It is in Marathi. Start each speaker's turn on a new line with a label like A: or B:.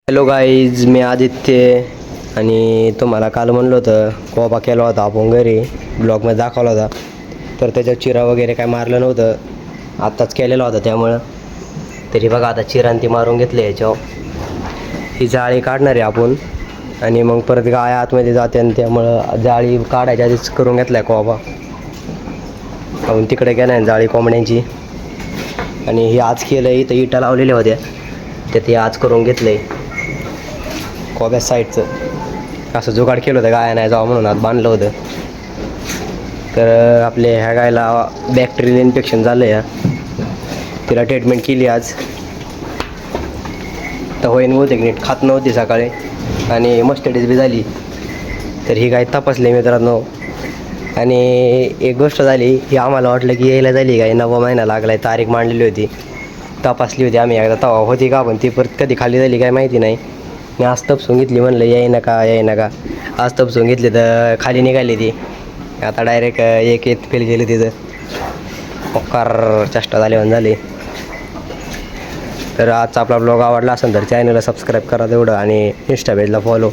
A: हॅलो गाईज, मी आदित्य आणि तुम्हाला काल म्हणलं होतं कोबा केला होता आपण घरी, ब्लॉगमध्ये दाखवला होता. तर त्याच्यात चिरा वगैरे काय मारलं नव्हतं, आत्ताच केलेला होता. त्यामुळं तरी बघा आता चिरांती मारून घेतलं. याच्यावर ही जाळी काढणार आहे आपण आणि मग परत गाय आतमध्ये जाते, आणि त्यामुळं जाळी काढायच्या आधीच करून घेतला आहे कोबा. आपण तिकडे गेला आहे जाळी कोंबड्यांची, आणि ही आज केलं. इथं इटा लावलेल्या होत्या, तर ते आज करून घेतलं आहे कोब्या साईडचं. असं जुगाड केलं होतं गाय नाही जावं म्हणून आज बांधलं होतं. तर आपले ह्या गायला बॅक्टेरियल इन्फेक्शन झालं आहे, तिला ट्रीटमेंट केली आज. तर होईन बहुतेक, नीट खात नव्हती सकाळी आणि मस्टडीज बी झाली. तर ही गाय तपासली मित्रांनो. आणि एक गोष्ट झाली, ही आम्हाला वाटलं की यायला झाली गाय, 9वा महिना लागला आहे, तारीख मांडलेली होती. तपासली होती आम्ही एकदा, तवा होती का, पण ती परत कधी खाली झाली काय माहिती नाही. मी आज तपसून घेतली, म्हणलं याय नका. आज तपसून घेतली तर खाली निघाली ती. आता डायरेक्ट एक फेल गेली तिथं, मोकार चेष्टा झाली. तर आजचा आपला ब्लॉग आवडला असेल तर चॅनलला सबस्क्राईब करा तेवढं, आणि इंस्टा पेजला फॉलो.